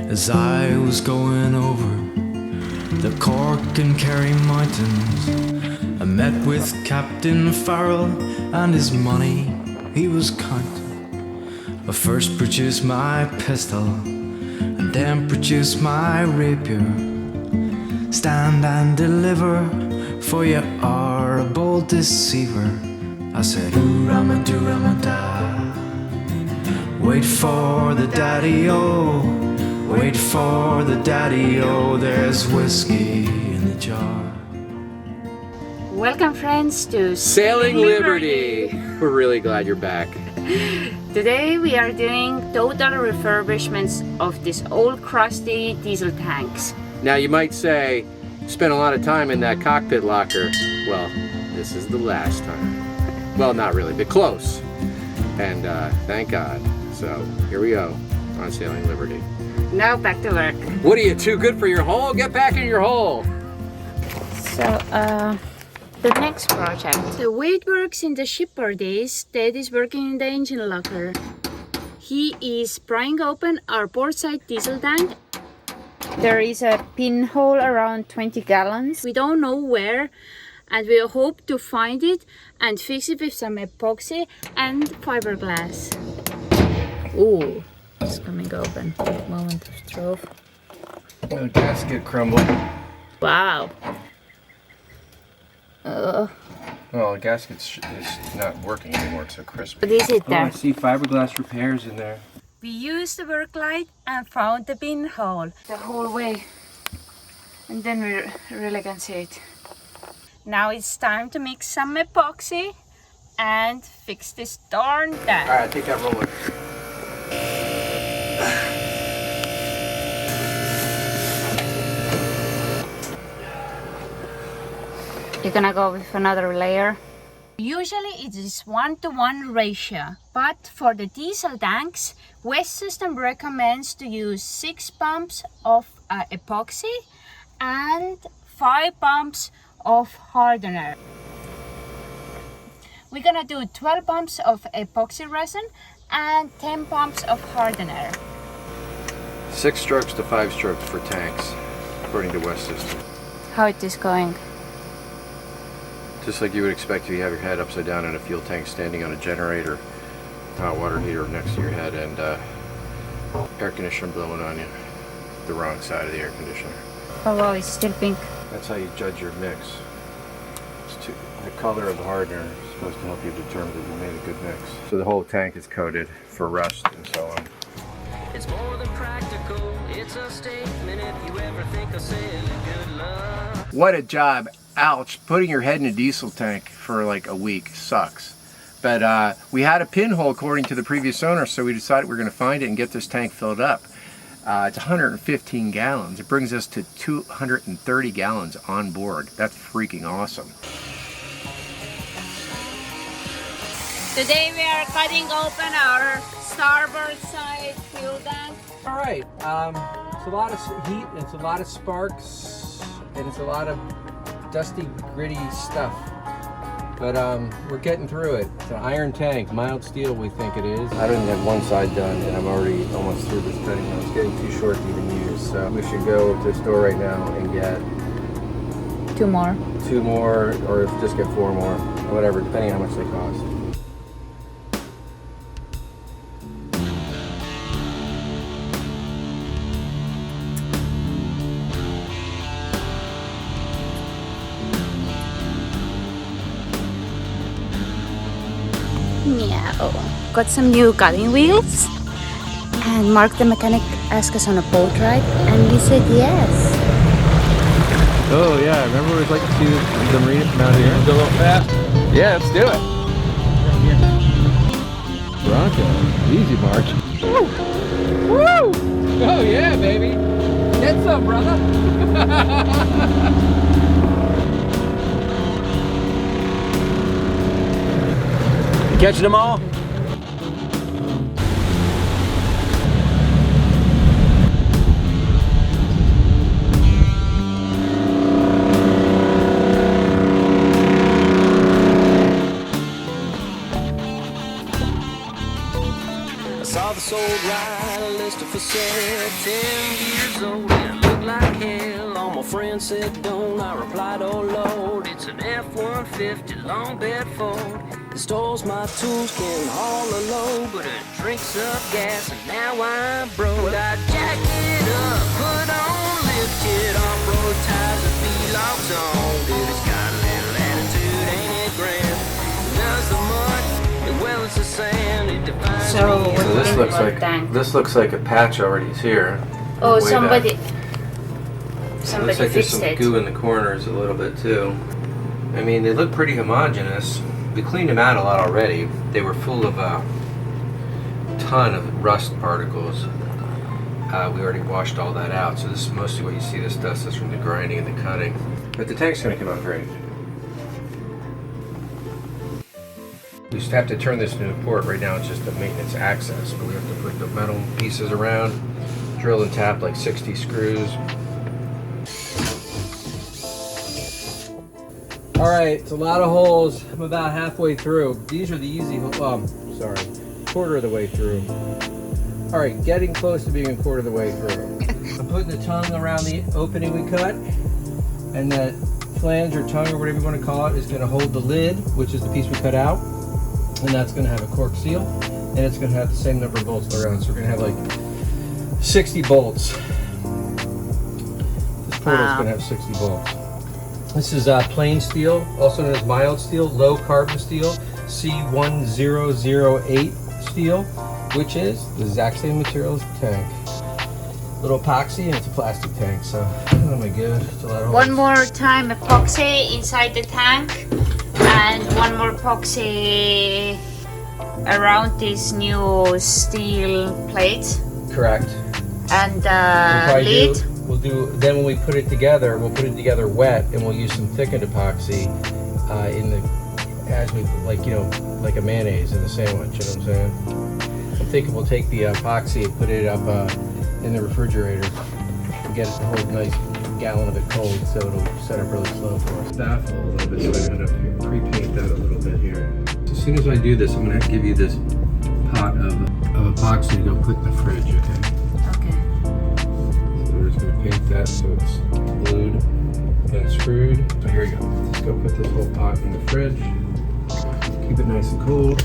as I was going over the Cork and Kerry mountains. I met with Captain Farrell and his money he was counting. I first produced my pistol and then produced my rapier. Stand and deliver, for you are a bold deceiver. I said, ooh, Ramada. Wait for the daddy-o, wait for the daddy-o, there's whiskey in the jar. Welcome friends to Sailing Liberty! We're really glad you're back. Today we are doing total refurbishments of these old crusty diesel tanks. Now you might say, spent a lot of time in that cockpit locker. Well, this is the last time. Well, not really, but close. And thank God. So here we go on Sailing Liberty. Now back to work. What are you, too good for your hole? Get back in your hole! So the next project. The way it works in the shipboard is Ted is working in the engine locker. He is prying open our port side diesel tank. There is a pinhole around 20 gallons. We don't know where, and we hope to find it and fix it with some epoxy and fiberglass. Ooh, it's coming open. Moment of truth. The gasket crumbled. Wow. Well, the gasket is not working anymore, it's so crispy. What is it there? Oh, I see fiberglass repairs in there. We used the work light and found the pinhole the whole way. And then we really can see it. Now it's time to mix some epoxy and fix this darn tank. Alright, take that roller. You're gonna go with another layer. Usually it is 1-to-1 ratio, but for the diesel tanks, West System recommends to use 6 pumps of epoxy and 5 pumps of hardener. We're gonna do 12 pumps of epoxy resin and 10 pumps of hardener. 6 strokes to 5 strokes for tanks, according to West System. How it is going? Just like you would expect if you have your head upside down in a fuel tank standing on a generator, hot water heater next to your head, and air conditioner blowing on you. The wrong side of the air conditioner. Oh wow, it's still pink. That's how you judge your mix. The color of the hardener is supposed to help you determine that you made a good mix. So the whole tank is coated for rust and so on. It's more than practical, it's a statement if you ever think of sailing good luck. What a job. Ouch, putting your head in a diesel tank for like a week sucks. But we had a pinhole according to the previous owner, so we decided we're going to find it and get this tank filled up. It's 115 gallons. It brings us to 230 gallons on board. That's freaking awesome. Today we are cutting open our starboard side fuel tank. All right, it's a lot of heat, it's a lot of sparks, and it's a lot of dusty, gritty stuff. But we're getting through it. It's an iron tank, mild steel we think it is. I didn't have one side done and I'm already almost through this thing. It's getting too short to even use. So we should go to the store right now and get 2 more. 2 more, or just get 4 more, or whatever, depending on how much they cost. Yeah, got some new cutting wheels, and Mark the mechanic asked us on a boat ride, and we said yes. Oh yeah, remember we'd like to see the marina from out here? Go a little fast? Yeah, let's do it. Bronco, easy Mark. Woo! Woo! Oh yeah, baby. Get some, brother. Catching them all? I saw the sold ride list poster for sale, 10 years old, and it looked like hell. All my friends said don't, I replied, oh Lord. It's an F-150 long bed Ford. It stores my tools, can haul a load, but it drinks up gas, and now I'm broke. I jack it up, put on lift kit, off-road tires, and V-locks on. Dude, it's got a little attitude, ain't it grand? It does the mud, well it's the sand, it defines So, me. what this do you looks think like about tank? this looks like a patch already is here. Oh, Way back. somebody Looks like there's fixed some it. goo in the corners a little bit too. I mean, they look pretty homogeneous. We cleaned them out a lot already. They were full of a ton of rust particles. We already washed all that out, so this is mostly what you see. This dust is from the grinding and the cutting. But the tank's going to come out great. We just have to turn this into a port. Right now it's just a maintenance access, but we have to put the metal pieces around, drill and tap like 60 screws. All right, it's a lot of holes. I'm about halfway through. These are the easy, sorry, quarter of the way through. All right, getting close to being a quarter of the way through. I'm putting the tongue around the opening we cut, and that flange or tongue or whatever you want to call it is going to hold the lid, which is the piece we cut out, and that's going to have a cork seal, and it's going to have the same number of bolts around. So we're going to have like 60 bolts. This portal is going to have 60 bolts. This is plain steel, also known as mild steel, low carbon steel, C1008 steel, which is the exact same material as the tank. Little epoxy, and it's a plastic tank, so oh my god, it's a lot of One holes. more time epoxy inside the tank, and one more epoxy around this new steel plate. Correct. And We'll lid. We'll do, then when we put it together, we'll put it together wet, and we'll use some thickened epoxy in the, as we, like, you know, like a mayonnaise in the sandwich, you know what I'm saying? I'm thinking we'll take the epoxy and put it up in the refrigerator and get it to hold a nice gallon of it cold, so it'll set up really slow for us. Baffle a little bit, so I'm going to pre-paint that a little bit here. As soon as I do this, I'm going to give you this pot of epoxy to go put in the fridge, okay? We're just going to paint that so it's glued and screwed. So here we go. Let's go put this whole pot in the fridge. Keep it nice and cool.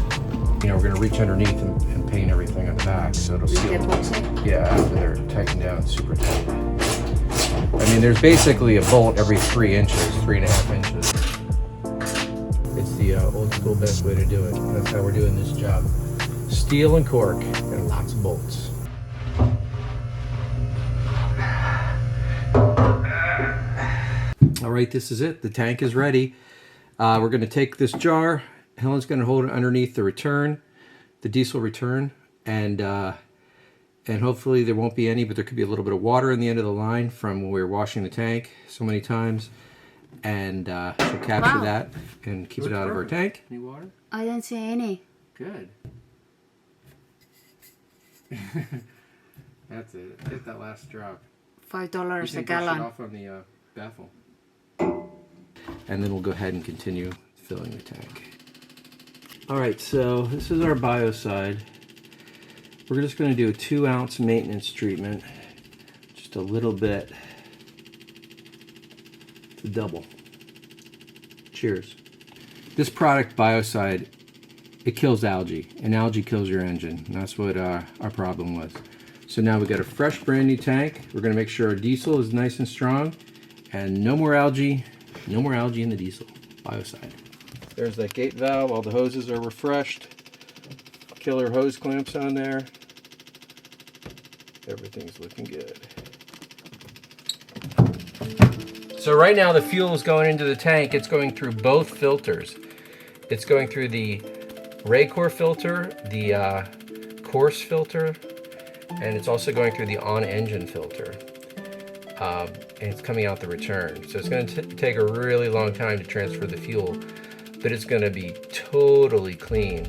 You know, we're going to reach underneath and paint everything on the back so it'll seal. Yeah, after they're tightened down super tight. I mean, there's basically a bolt every 3 inches, 3.5 inches. It's the old school best way to do it. That's how we're doing this job. Steel and cork and lots of bolts. All right, this is it. The tank is ready. We're going to take this jar. Helen's going to hold it underneath the return, the diesel return, and hopefully there won't be any, but there could be a little bit of water in the end of the line from when we were washing the tank so many times, and she'll capture that and keep it out of our tank. Any water? I don't see any. Good. That's it. Hit that last drop. $5 a gallon. Off on the baffle. And then we'll go ahead and continue filling the tank. Alright, so this is our biocide. We're just going to do a 2-ounce maintenance treatment. Just a little bit. It's a double. Cheers. This product, biocide, it kills algae. And algae kills your engine. And that's what our problem was. So now we've got a fresh brand new tank. We're going to make sure our diesel is nice and strong. And no more algae in the diesel. Biocide. There's that gate valve. All the hoses are refreshed. Killer hose clamps on there. Everything's looking good. So right now the fuel is going into the tank. It's going through both filters. It's going through the Raycor filter, the coarse filter, and it's also going through the on-engine filter. And it's coming out the return. So it's going to take a really long time to transfer the fuel, but it's going to be totally clean.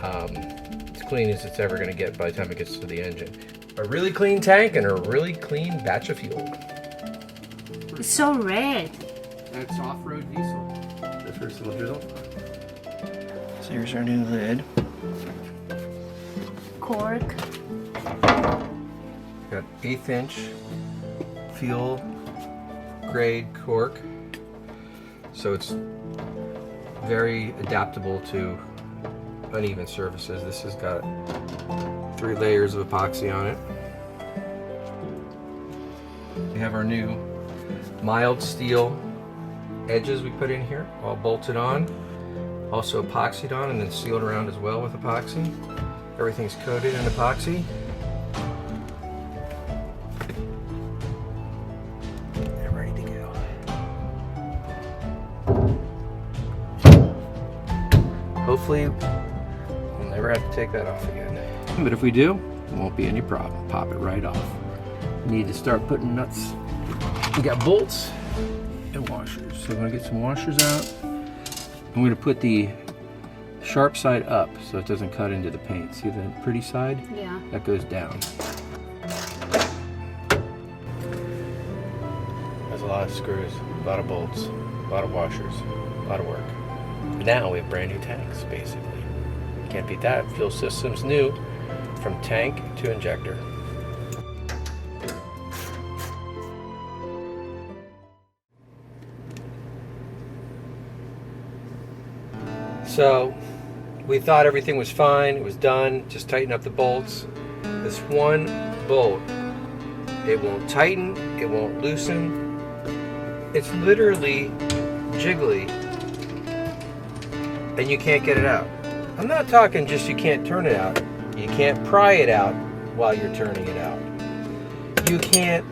As clean as it's ever going to get by the time it gets to the engine. A really clean tank and a really clean batch of fuel. It's so red. That's off-road diesel. The first little drizzle. So here's our new lid. Cork. Got 1/8 inch fuel grade cork, so it's very adaptable to uneven surfaces. This has got 3 layers of epoxy on it. We have our new mild steel edges we put in here, all bolted on, also epoxied on and then sealed around as well with epoxy. Everything's coated in epoxy. They're ready to go. Hopefully we'll never have to take that off again. But if we do, it won't be any problem. Pop it right off. Need to start putting nuts. We got bolts and washers. So I'm gonna get some washers out. I'm gonna put the sharp side up so it doesn't cut into the paint. See the pretty side? Yeah. That goes down. There's a lot of screws, a lot of bolts, a lot of washers, a lot of work. Now we have brand new tanks, basically. Can't beat that. Fuel system's new from tank to injector. So we thought everything was fine, it was done, just tighten up the bolts. This one bolt, it won't tighten, it won't loosen. It's literally jiggly and you can't get it out. I'm not talking just you can't turn it out. You can't pry it out while you're turning it out. You can't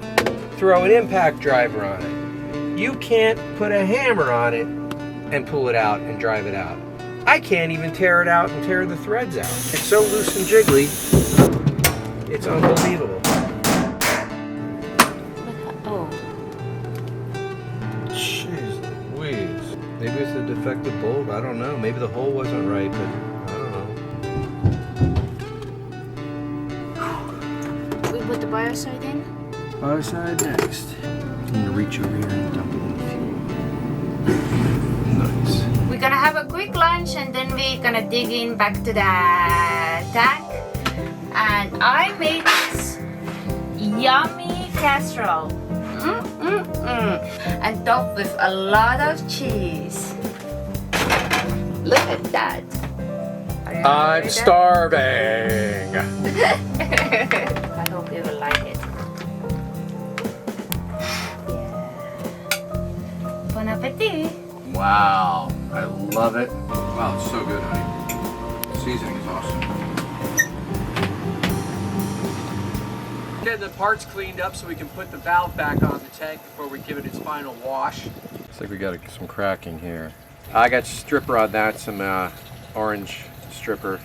throw an impact driver on it. You can't put a hammer on it and pull it out and drive it out. I can't even tear it out and tear the threads out. It's so loose and jiggly, it's unbelievable. Oh. Jeez Louise. Maybe it's a defective bulb, I don't know. Maybe the hole wasn't right, but I don't know. We put the biocide in? Biocide next. I'm gonna reach over here and dump it in the fuel. Nice. We're gonna have a quick lunch and then we're gonna dig in back to the tank. And I made this yummy casserole. And topped with a lot of cheese. Look at that. Are you hungry I'm then? starving. I hope you will like it. Yeah. Bon appetit. Wow, I love it. Wow, it's so good, honey. The seasoning is awesome. Getting the parts cleaned up so we can put the valve back on the tank before we give it its final wash. Looks like we got some cracking here. I got stripper on that, some orange stripper.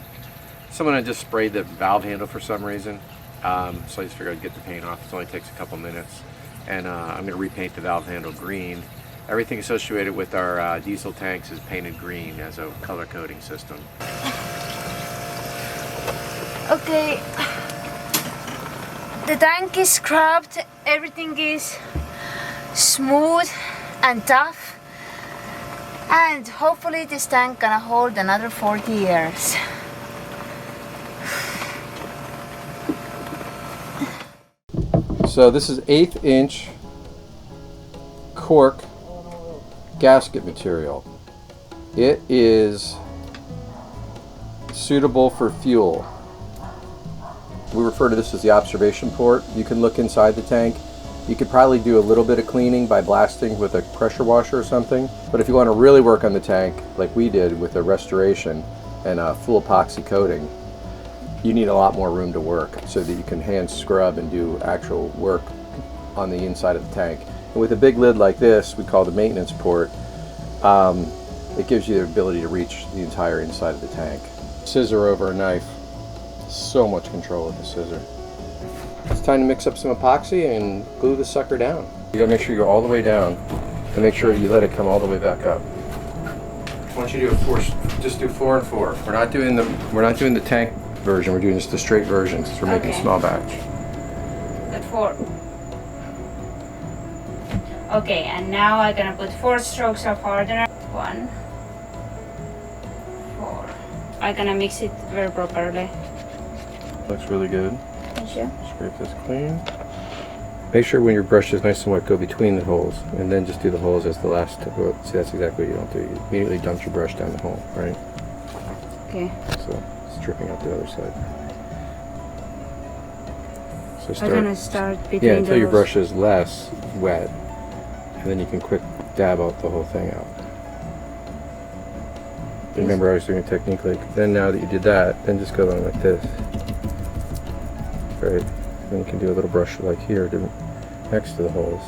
Someone had just sprayed the valve handle for some reason, so I just figured I'd get the paint off. It only takes a couple minutes. And I'm going to repaint the valve handle green. Everything associated with our diesel tanks is painted green as a color coding system. Okay. The tank is scrubbed, everything is smooth and tough, and hopefully this tank gonna hold another 40 years. So this is 1/8 inch cork gasket material. It is suitable for fuel. We refer to this as the observation port. You can look inside the tank. You could probably do a little bit of cleaning by blasting with a pressure washer or something. But if you want to really work on the tank, like we did with a restoration and a full epoxy coating, you need a lot more room to work so that you can hand scrub and do actual work on the inside of the tank. And with a big lid like this, we call the maintenance port, it gives you the ability to reach the entire inside of the tank. Scissor over a knife. So much control with the scissor. It's time to mix up some epoxy and glue the sucker down. You gotta make sure you go all the way down and make sure you let it come all the way back up. I want you to do just do 4 and 4. We're not doing the tank version. We're doing just the straight version since we're making Okay. small batch. At 4. Okay, and now I'm gonna put 4 strokes of hardener. 1, 4. I'm gonna mix it very properly. Looks really good. Thank you. Scrape this clean. Make sure when your brush is nice and wet, go between the holes, and then just do the holes as the last step. See, that's exactly what you don't do. You immediately dump your brush down the hole, right? Okay. So it's dripping out the other side. So I'm gonna start between yeah, until your those. brush is less wet, and then you can quick dab out the whole thing out. Remember, I was doing a technique like, then now that you did that, then just go on like this. Right? Then you can do a little brush like here next to the holes.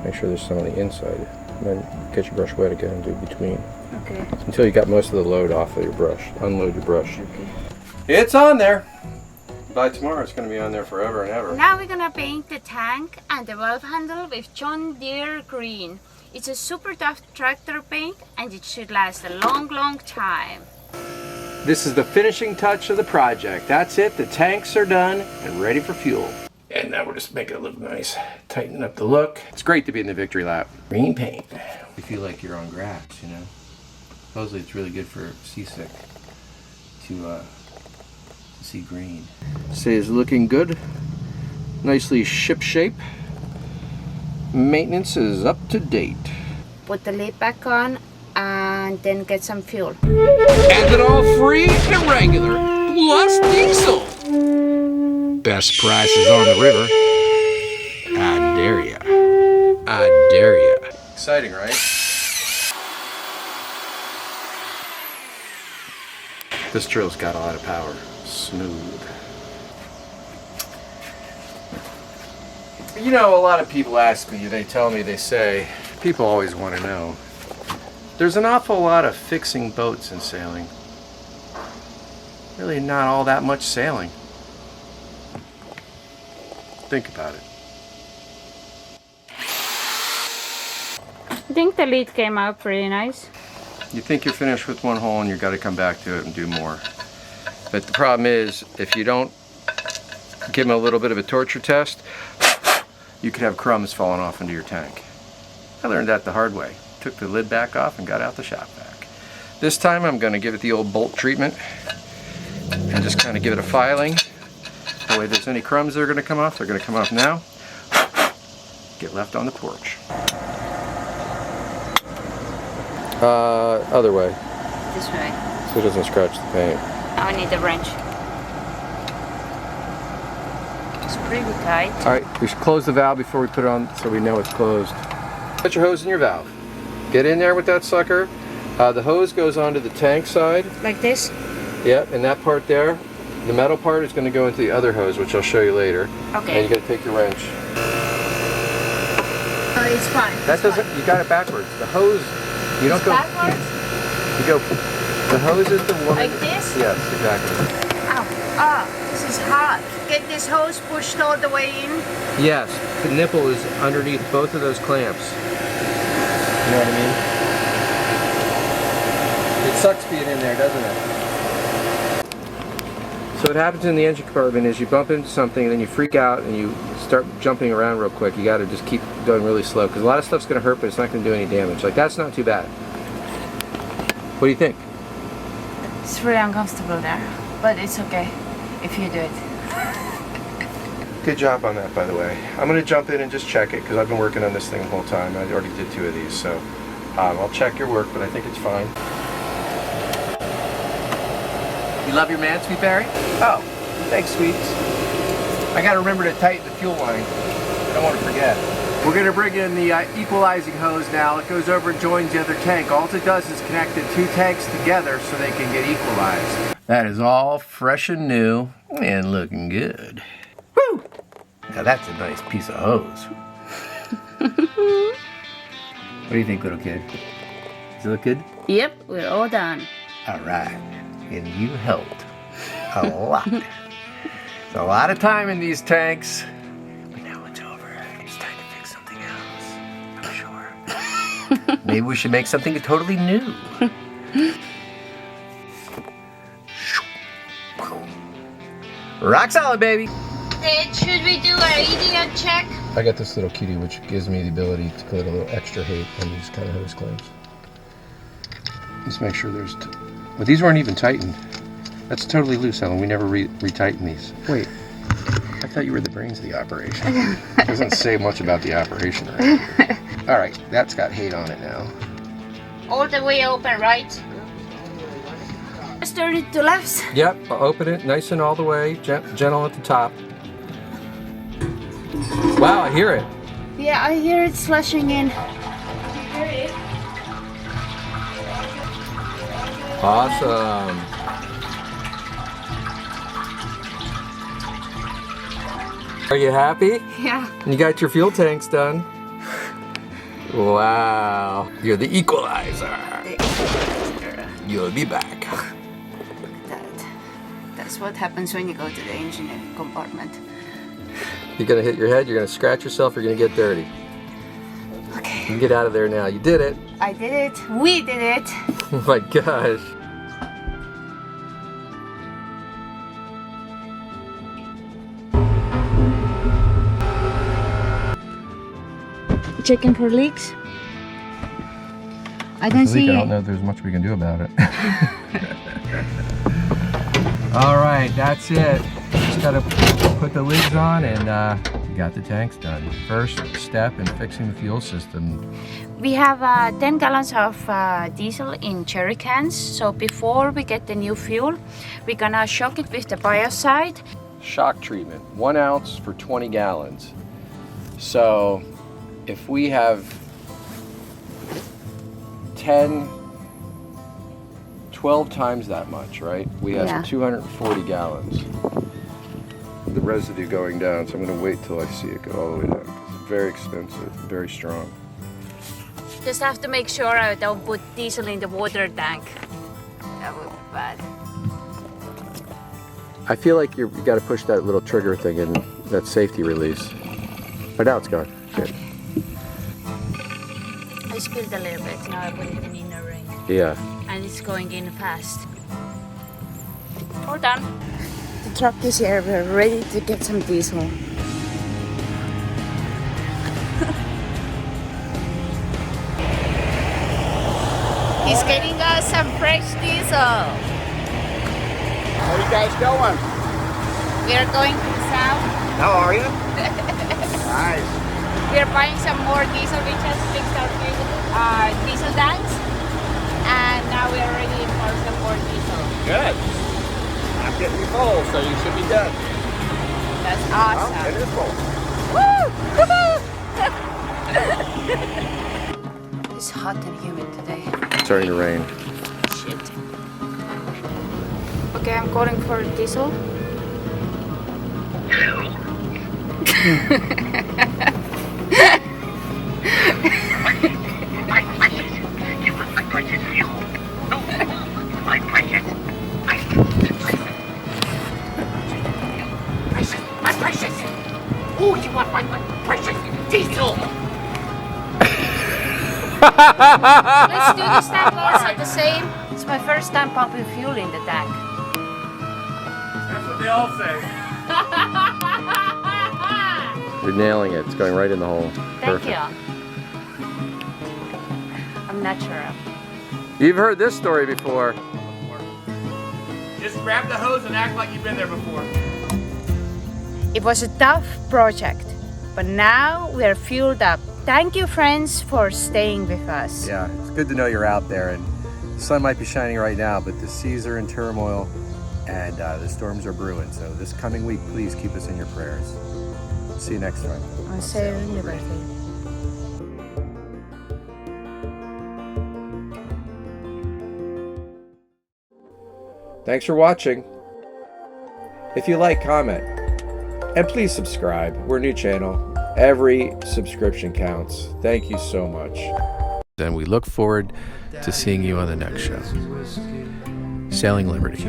Make sure there's some on the inside. And then get your brush wet again and do between. Okay. Until you got most of the load off of your brush. Unload your brush. Okay. It's on there! By tomorrow it's going to be on there forever and ever. Now we're gonna paint the tank and the valve handle with John Deere green. It's a super tough tractor paint and it should last a long time. This is the finishing touch of the project. That's it. The tanks are done and ready for fuel. And now we're just making it look nice. Tighten up the look. It's great to be in the victory lap. Green paint. You feel like you're on grass, you know. Supposedly it's really good for seasick to see green. Say it's looking good. Nicely ship shape. Maintenance is up to date. Put the lid back on and then get some fuel. And it all free and regular, plus diesel. Best prices on the river. I dare ya. I dare ya. Exciting, right? This drill's got a lot of power. Smooth. You know, a lot of people ask me, they tell me, they say, people always want to know. There's an awful lot of fixing boats and sailing. Really not all that much sailing. Think about it. I think the lid came out pretty nice. You think you're finished with one hole and you've got to come back to it and do more. But the problem is, if you don't give them a little bit of a torture test, you could have crumbs falling off into your tank. I learned that the hard way. Took the lid back off and got out the shop vac. This time I'm going to give it the old bolt treatment and just kind of give it a filing. That way if there's any crumbs that are going to come off, they're going to come off now. Get left on the porch. Other way. This way. So it doesn't scratch the paint. I need a wrench. It's pretty tight. Alright, we should close the valve before we put it on so we know it's closed. Put your hose in your valve. Get in there with that sucker. The hose goes onto the tank side. Like this? Yep, and that part there, the metal part is going to go into the other hose, which I'll show you later. Okay. And you got to take your wrench. Oh, it's fine. That doesn't, you got it backwards. The hose, you don't go. Backwards? You go, the hose is the one. Like this? Yes, exactly. Ow, this is hot. Get this hose pushed all the way in. Yes, the nipple is underneath both of those clamps. You know what I mean? It sucks being in there, doesn't it? So what happens in the engine compartment is you bump into something and then you freak out and you start jumping around real quick. You got to just keep going really slow because a lot of stuff's going to hurt, but it's not going to do any damage. Like, that's not too bad. What do you think? It's really uncomfortable there, but it's okay if you do it. Good job on that, by the way. I'm going to jump in and just check it because I've been working on this thing the whole time. I already did 2 of these, so I'll check your work, but I think it's fine. You love your man, Sweet Barry? Oh, thanks, sweets. I got to remember to tighten the fuel line. I don't want to forget. We're going to bring in the equalizing hose now. It goes over and joins the other tank. All it does is connect the 2 tanks together so they can get equalized. That is all fresh and new and looking good. Woo! Now that's a nice piece of hose. What do you think, little kid? Does it look good? Yep, we're all done. All right. And you helped a lot. There's a lot of time in these tanks. But now it's over. It's time to fix something else. I'm sure. Maybe we should make something totally new. Rock solid, baby. Should we do our idiot check? I got this little kitty which gives me the ability to put a little extra height on these kind of hose clamps. Just make sure there's... Well, these weren't even tightened. That's totally loose, Ellen. We never re-tightened these. Wait. I thought you were the brains of the operation. Doesn't say much about the operation, right? All right, that's got hate on it now. All the way open, right? Just turn it to left. Yep, I'll open it nice and all the way, gentle at the top. Wow, I hear it. Yeah, I hear it slushing in. Awesome. Are you happy? Yeah. You got your fuel tanks done. Wow. You're the equalizer. You'll be back. That's what happens when you go to the engineering compartment. You're gonna hit your head, you're gonna scratch yourself, you're gonna get dirty. Okay. You can get out of there now. You did it. I did it. We did it. Oh my gosh. Checking for leaks. I don't see. I don't know if there's much we can do about it. All right, that's it. Just gotta put the lids on and got the tanks done. First step in fixing the fuel system. We have 10 gallons of diesel in jerry cans. So before we get the new fuel, we're gonna shock it with the biocide. Shock treatment, 1 ounce for 20 gallons. So if we have 12 times that much, right? We have 240 gallons. The residue going down, so I'm going to wait till I see it go all the way down. It's very expensive, very strong. Just have to make sure I don't put diesel in the water tank. That would be bad. I feel like you got to push that little trigger thing in, that safety release. But now it's gone. Good. I spilled a little bit, now I put it in inner ring. Yeah. And it's going in fast. All done. The truck is here, we're ready to get some diesel. He's getting us some fresh diesel. Where are you guys going? We are going to the south. How are you? Nice. We are buying some more diesel. We just fixed our diesel tanks. And now we are ready for some more diesel. Good. I'm getting full, so you should be done. That's awesome. Oh, it is full. Woo! It's hot and humid today. It's starting to rain. Shit. Okay, I'm calling for diesel. Oh, you want my precious diesel? Let's do this tank also the same. It's my first time pumping fuel in the tank. That's what they all say. You're nailing it. It's going right in the hole. Thank you. I'm natural. You've heard this story before. Just grab the hose and act like you've been there before. It was a tough project, but now we're fueled up. Thank you, friends, for staying with us. Yeah, it's good to know you're out there, and the sun might be shining right now, but the seas are in turmoil and the storms are brewing. So this coming week, please keep us in your prayers. See you next time. On Sail in Liberty. Thanks for watching. If you like, comment. And please subscribe. We're a new channel. Every subscription counts. Thank you so much. And we look forward to seeing you on the next show. Sailing Liberty.